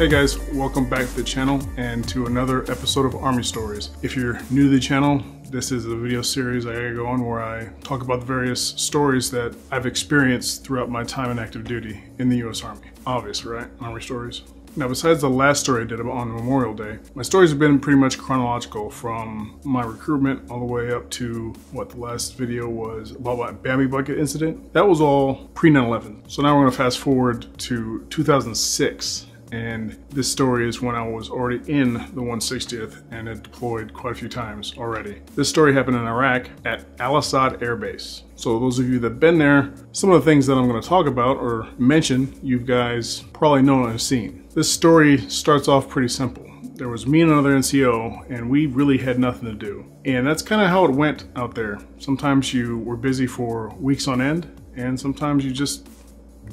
Hey guys, welcome back to the channel and to another episode of Army Stories. If you're new to the channel, this is a video series I go on where I talk about the various stories that I've experienced throughout my time in active duty in the U.S. Army. Obvious, right? Army stories. Now, besides the last story I did on Memorial Day, my stories have been pretty much chronological from my recruitment all the way up to what the last video was about my Bambi Bucket incident. That was all pre-9/11. So now we're going to fast forward to 2006. And this story is when I was already in the 160th and had deployed quite a few times already. This story happened in Iraq at Al-Assad Air Base. So those of you that have been there, some of the things that I'm going to talk about or mention, you guys probably know and have seen. This story starts off pretty simple. There was me and another NCO, and we really had nothing to do. And that's kind of how it went out there. Sometimes you were busy for weeks on end, and sometimes you just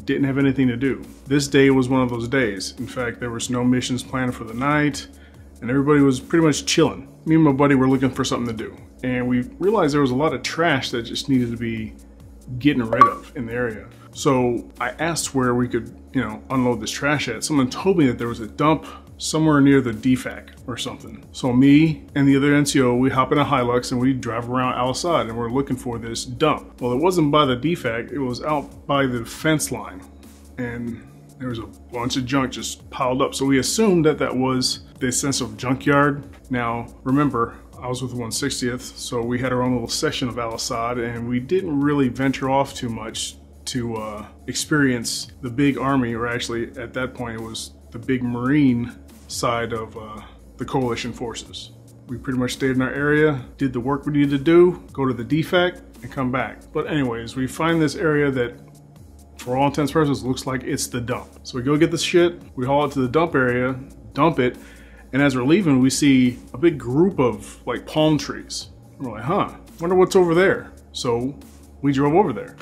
didn't have anything to do. This day was one of those days. In fact, there was no missions planned for the night, and everybody was pretty much chilling. Me and my buddy were looking for something to do, and we realized there was a lot of trash that just needed to be getting rid of in the area. So I asked where we could, unload this trash at. Someone told me that there was a dump somewhere near the DFAC or something. So me and the other NCO, we hop in a Hilux and we drive around Al-Assad and we're looking for this dump. Well, it wasn't by the DFAC, it was out by the fence line. And there was a bunch of junk just piled up. So we assumed that that was the sense of junkyard. Now, remember, I was with the 160th, so we had our own little section of Al-Assad and we didn't really venture off too much to experience the big army, or actually at that point it was the big Marine side of the coalition forces. We pretty much stayed in our area, did the work we needed to do, go to the DFAC and come back. But anyways, we find this area that for all intents and purposes looks like it's the dump. So we go get this shit, we haul it to the dump area, dump it, and as we're leaving we see a big group of like palm trees. We're like, wonder what's over there. So we drove over there.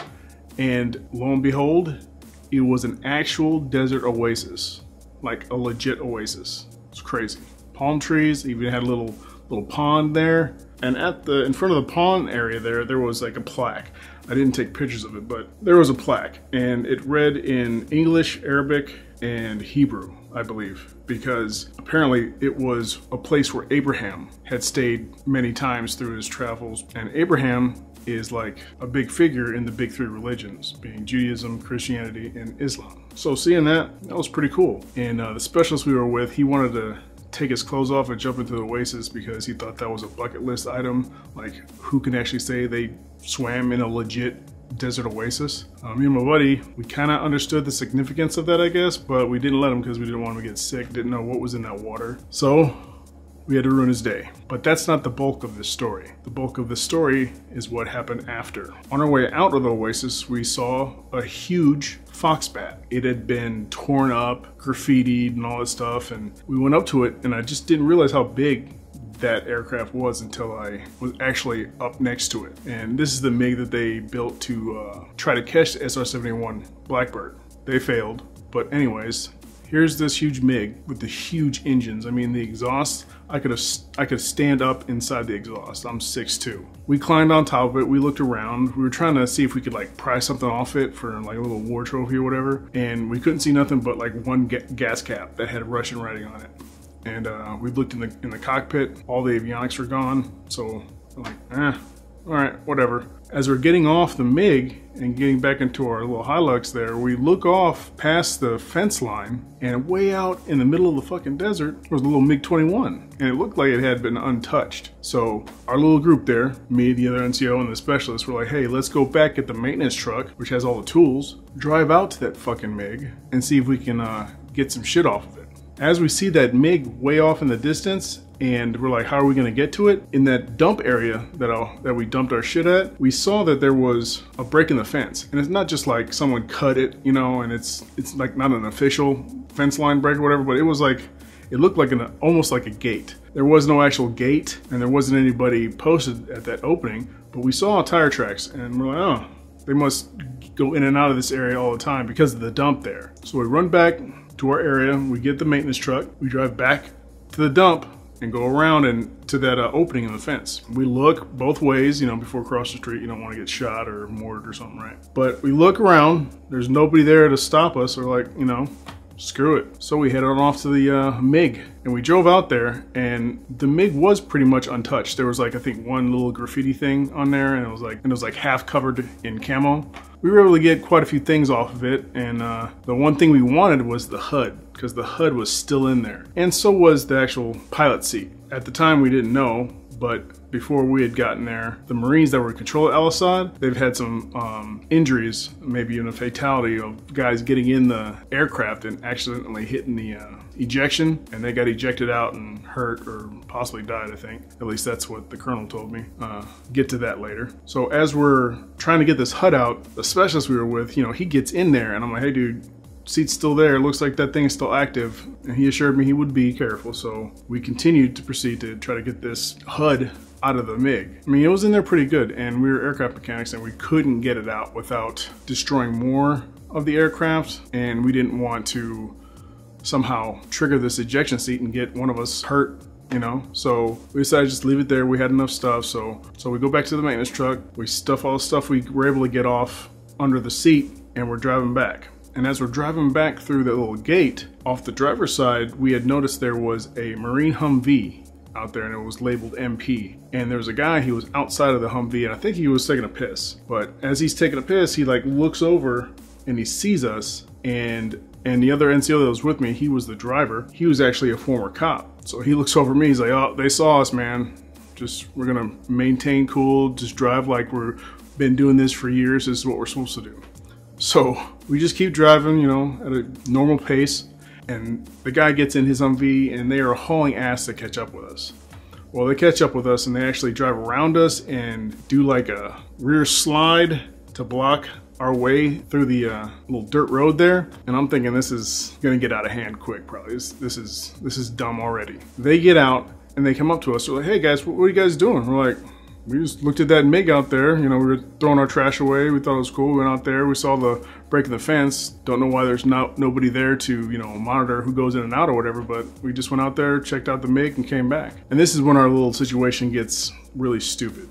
And lo and behold, it was an actual desert oasis, like a legit oasis. It's crazy. Palm trees, even had a little pond there. And in front of the pond area there was like a plaque. I didn't take pictures of it, but there was a plaque. And it read in English, Arabic, and Hebrew, I believe. Because apparently it was a place where Abraham had stayed many times through his travels. And Abraham is like a big figure in the big three religions, being Judaism, Christianity, and Islam. So seeing that was pretty cool. And the specialist we were with, he wanted to take his clothes off and jump into the oasis because he thought that was a bucket list item. Like, who can actually say they swam in a legit desert oasis? Me and my buddy, we kind of understood the significance of that, I guess, but we didn't let him because we didn't want him to get sick, didn't know what was in that water. So we had to ruin his day. But that's not the bulk of this story. The bulk of the story is what happened after. On our way out of the oasis, we saw a huge fox bat. It had been torn up, graffitied, and all that stuff, and we went up to it, and I just didn't realize how big that aircraft was until I was actually up next to it. And this is the MiG that they built to try to catch the SR-71 Blackbird. They failed, but anyways, here's this huge MiG with the huge engines. I mean, the exhaust, I could stand up inside the exhaust. I'm 6'2". We climbed on top of it. We looked around. We were trying to see if we could like pry something off it for like a little war trophy or whatever. And we couldn't see nothing but like one gas cap that had Russian writing on it. And we looked in the cockpit. All the avionics were gone. So we're like, all right, whatever. As we're getting off the MiG and getting back into our little Hilux there, we look off past the fence line, and way out in the middle of the fucking desert was a little MiG-21, and it looked like it had been untouched. So our little group there, me, the other NCO, and the specialist, were like, hey, let's go back at the maintenance truck, which has all the tools, drive out to that fucking MiG, and see if we can get some shit off of it. As we see that MiG way off in the distance, and we're like, how are we gonna get to it? In that dump area that we dumped our shit at, we saw that there was a break in the fence. And it's not just like someone cut it, and it's like not an official fence line break or whatever, but it was like, it looked like almost like a gate. There was no actual gate, and there wasn't anybody posted at that opening, but we saw tire tracks, and we're like, oh, they must go in and out of this area all the time because of the dump there. So we run back to our area, we get the maintenance truck, we drive back to the dump, and go around and to that opening in the fence. We look both ways, before crossing the street. You don't want to get shot or mortared or something, right? But we look around, there's nobody there to stop us or like, screw it. So we headed on off to the MiG, and we drove out there, and the MiG was pretty much untouched. There was like, I think, one little graffiti thing on there, and it was like half covered in camo. We were able to get quite a few things off of it, and the one thing we wanted was the HUD, because the HUD was still in there. And so was the actual pilot seat. At the time we didn't know, but before we had gotten there, the Marines that were in control at Al Asad, they've had some injuries, maybe even a fatality of guys getting in the aircraft and accidentally hitting the ejection, and they got ejected out and hurt or possibly died, I think. At least that's what the colonel told me. Get to that later. So as we're trying to get this HUD out, the specialist we were with, you know, he gets in there, and I'm like, hey dude, seat's still there, looks like that thing is still active, and he assured me he would be careful. So we continued to proceed to try to get this HUD out of the MiG. I mean, it was in there pretty good, and we were aircraft mechanics, and we couldn't get it out without destroying more of the aircraft, and we didn't want to somehow trigger this ejection seat and get one of us hurt, you know. So we decided to just leave it there. We had enough stuff, so we go back to the maintenance truck, we stuff all the stuff we were able to get off under the seat, and we're driving back. And as we're driving back through that little gate, off the driver's side, we had noticed there was a Marine Humvee out there, and it was labeled MP. And there was a guy, he was outside of the Humvee, and I think he was taking a piss. But as he's taking a piss, he like looks over and he sees us, and the other NCO that was with me, he was the driver. He was actually a former cop. So he looks over at me, he's like, oh, they saw us, man. We're gonna maintain cool, just drive like we've been doing this for years. This is what we're supposed to do. So we just keep driving, you know, at a normal pace, and the guy gets in his Humvee, and they are hauling ass to catch up with us. Well, they catch up with us, and they actually drive around us and do like a rear slide to block our way through the little dirt road there. And I'm thinking this is gonna get out of hand quick, probably. This is dumb already. They get out and they come up to us. They're like, hey guys, what are you guys doing? We're like, we just looked at that MiG out there. You know, we were throwing our trash away. We thought it was cool. We went out there. We saw the break in the fence. Don't know why there's nobody there to, you know, monitor who goes in and out or whatever, but we just went out there, checked out the MiG, and came back. And this is when our little situation gets really stupid.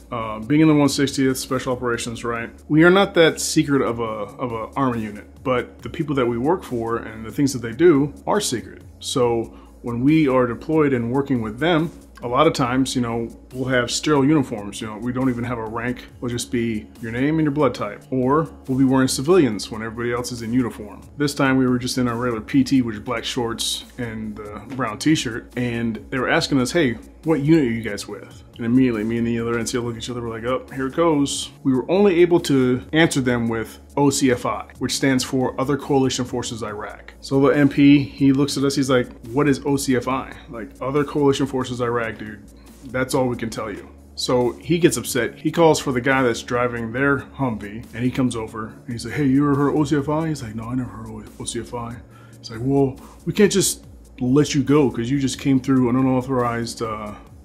Being in the 160th Special Operations, right? We are not that secret of a Army unit, but the people that we work for and the things that they do are secret. So when we are deployed and working with them, a lot of times, you know, we'll have sterile uniforms. You know, we don't even have a rank. It'll just be your name and your blood type. Or we'll be wearing civilians when everybody else is in uniform. This time we were just in our regular PT, which is black shorts and brown t-shirt. And they were asking us, hey, what unit are you guys with? And immediately me and the other NCO look at each other, we're like, oh, here it goes. We were only able to answer them with OCFI, which stands for Other Coalition Forces Iraq. So the MP, he looks at us, he's like, what is OCFI? Like, Other Coalition Forces Iraq, dude. That's all we can tell you. So he gets upset. He calls for the guy that's driving their Humvee, and he comes over and he's like, hey, you ever heard of OCFI? He's like, no, I never heard of OCFI. He's like, well, we can't just let you go because you just came through an unauthorized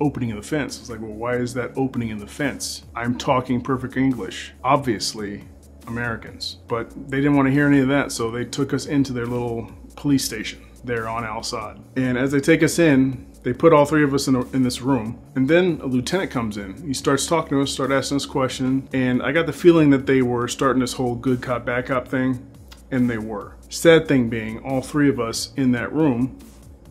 opening in the fence. It's like, well, why is that opening in the fence? I'm talking perfect English. Obviously, Americans. But they didn't want to hear any of that, so they took us into their little police station there on Al Asad. And as they take us in, they put all three of us in this room, and then a lieutenant comes in. He starts talking to us, starts asking us questions, and I got the feeling that they were starting this whole good cop, bad cop thing, and they were. Sad thing being, all three of us in that room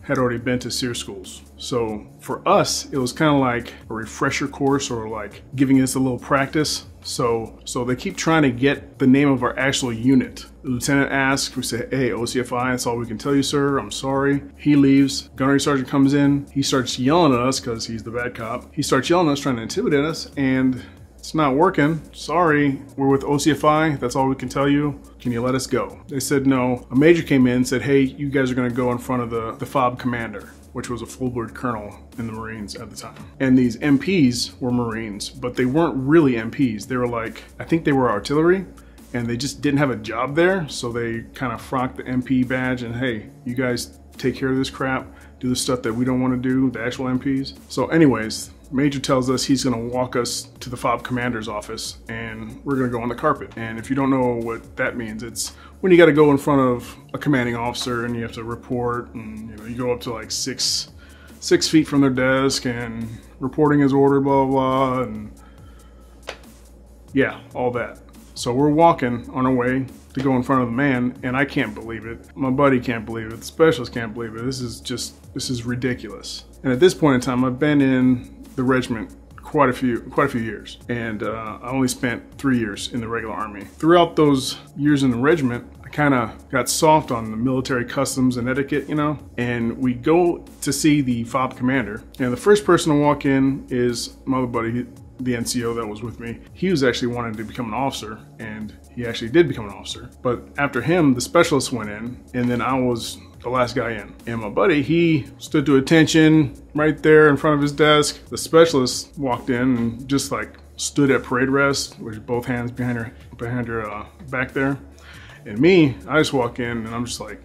had already been to SEER schools. So for us, it was kind of like a refresher course or like giving us a little practice. So they keep trying to get the name of our actual unit. The lieutenant asks, we say, hey, OCFI, that's all we can tell you, sir. I'm sorry. He leaves. Gunnery sergeant comes in. He starts yelling at us because he's the bad cop. He starts yelling at us, trying to intimidate us, and it's not working. Sorry, we're with OCFI. That's all we can tell you. Can you let us go? They said no. A major came in and said, hey, you guys are going to go in front of the FOB commander, which was a full-blood colonel in the Marines at the time. And these MPs were Marines, but they weren't really MPs. They were like, I think they were artillery, and they just didn't have a job there, so they kind of frocked the MP badge and, hey, you guys take care of this crap, do the stuff that we don't want to do, the actual MPs. So anyways, Major tells us he's gonna walk us to the FOB commander's office, and we're gonna go on the carpet. And if you don't know what that means, it's when you gotta go in front of a commanding officer and you have to report, and you know, you go up to like six feet from their desk and reporting his order, blah, blah, blah, and yeah, all that. So we're walking on our way to go in front of the man, and I can't believe it. My buddy can't believe it. The specialist can't believe it. This is ridiculous. And at this point in time, I've been in the regiment quite a few years, and I only spent 3 years in the regular Army. Throughout those years in the regiment, I kind of got soft on the military customs and etiquette, you know, and we go to see the FOB commander, and the first person to walk in is my other buddy, the NCO that was with me. He was actually wanting to become an officer, and he actually did become an officer. But after him, the specialist went in, and then I was the last guy in. And my buddy, he stood to attention right there in front of his desk. The specialist walked in and just like stood at parade rest with both hands behind her back there. And me, I just walk in and I'm just like,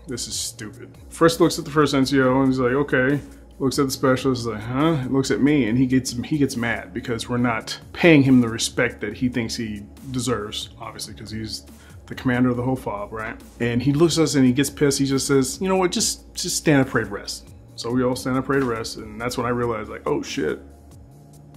this is stupid. First looks at the first NCO and he's like, okay. Looks at the specialist, is like, huh? Looks at me, and he gets mad because we're not paying him the respect that he thinks he deserves, obviously, because he's the commander of the whole FOB, right? And he looks at us and he gets pissed. He just says, you know what, just stand at parade rest. So we all stand at parade rest, and that's when I realized, like, oh shit,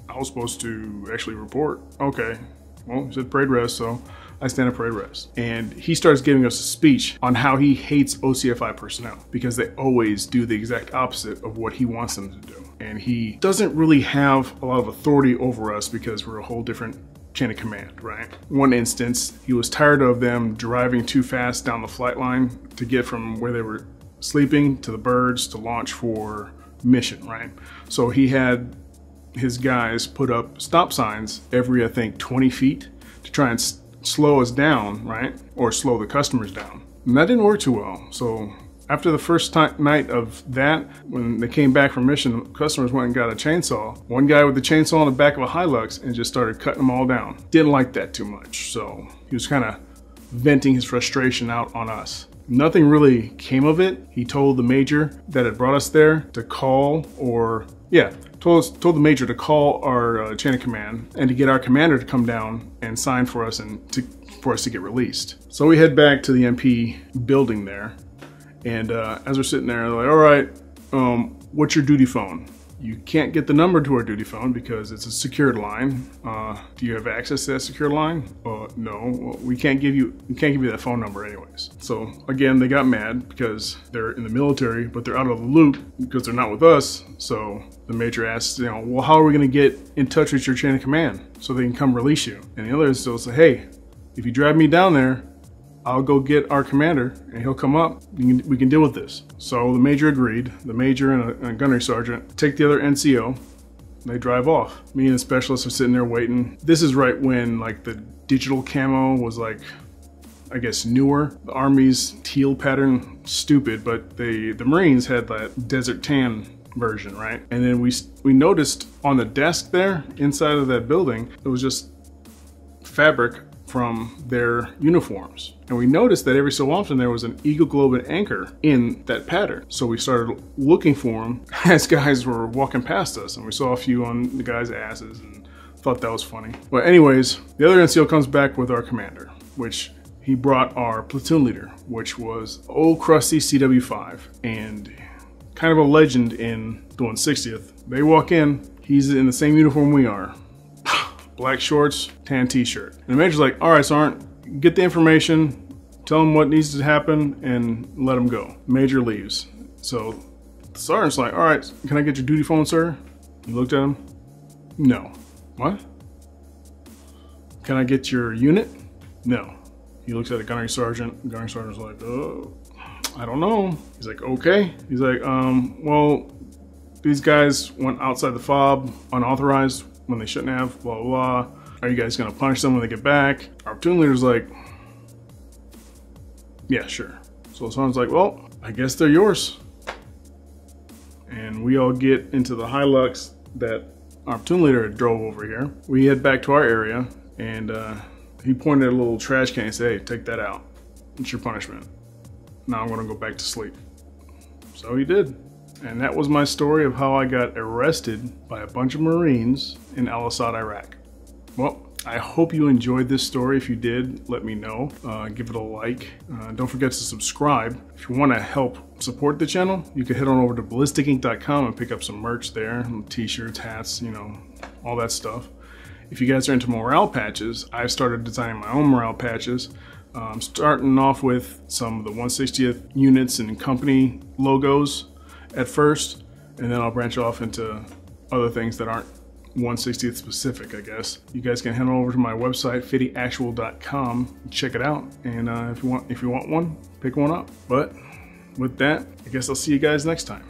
I was supposed to actually report. Okay, well, he said parade rest, so I stand at parade rest. And he starts giving us a speech on how he hates OCFI personnel because they always do the exact opposite of what he wants them to do. And he doesn't really have a lot of authority over us because we're a whole different chain of command, right? One instance, he was tired of them driving too fast down the flight line to get from where they were sleeping to the birds to launch for mission, right? So he had his guys put up stop signs every, I think, 20 feet to try and slow us down, right? Or slow the customers down. And that didn't work too well. So after the first night of that, when they came back from mission, customers went and got a chainsaw. One guy with the chainsaw on the back of a Hilux and just started cutting them all down. Didn't like that too much. So he was kind of venting his frustration out on us. Nothing really came of it. He told the major that had brought us there to call told the major to call our chain of command and to get our commander to come down and sign for us and for us to get released. So we head back to the MP building there, and as we're sitting there, they're like, all right, what's your duty phone? You can't get the number to our duty phone because it's a secured line. Do you have access to that secured line? No, well, we can't give you that phone number anyways. So again, they got mad because they're in the military, but they're out of the loop because they're not with us. So the major asks, you know, well, how are we going to get in touch with your chain of command so they can come release you? And the others still say, hey, if you drive me down there, I'll go get our commander and he'll come up. We can deal with this. So the major agreed. The major and a gunnery sergeant take the other NCO. They drive off. Me and the specialist are sitting there waiting. This is right when like the digital camo was like, I guess, newer. The Army's teal pattern, stupid, but the Marines had that desert tan version, right? And then we noticed on the desk there inside of that building, it was just fabric from their uniforms. And we noticed that every so often there was an Eagle Globe and anchor in that pattern. So we started looking for them as guys were walking past us, and we saw a few on the guys' asses and thought that was funny. But anyways, the other NCO comes back with our commander, which he brought our platoon leader, which was old crusty CW5 and kind of a legend in the 160th. They walk in, he's in the same uniform we are. Black shorts, tan t-shirt. And the major's like, all right, Sergeant, get the information, tell him what needs to happen, and let him go. Major leaves. So the sergeant's like, all right, can I get your duty phone, sir? He looked at him. No. What? Can I get your unit? No. He looks at a gunnery sergeant. The gunnery sergeant's like, oh, I don't know. He's like, okay. He's like, well, these guys went outside the FOB unauthorized when they shouldn't have, blah, blah, blah. Are you guys gonna punish them when they get back? Our platoon leader's like, yeah, sure. So someone's like, well, I guess they're yours. And we all get into the Hilux that our platoon leader drove over here. We head back to our area, and he pointed at a little trash can and said, hey, take that out. It's your punishment. Now I'm gonna go back to sleep. So he did. And that was my story of how I got arrested by a bunch of Marines in Al Asad, Iraq. Well, I hope you enjoyed this story. If you did, let me know. Give it a like. Don't forget to subscribe. If you want to help support the channel, you can head on over to ballisticink.com and pick up some merch there, t-shirts, hats, you know, all that stuff. If you guys are into morale patches, I started designing my own morale patches. I'm starting off with some of the 1/60th units and company logos at first, and then I'll branch off into other things that aren't 1/60th specific, I guess. You guys can head on over to my website, fittyactual.com, check it out, and if you want one, pick one up. But with that, I guess I'll see you guys next time.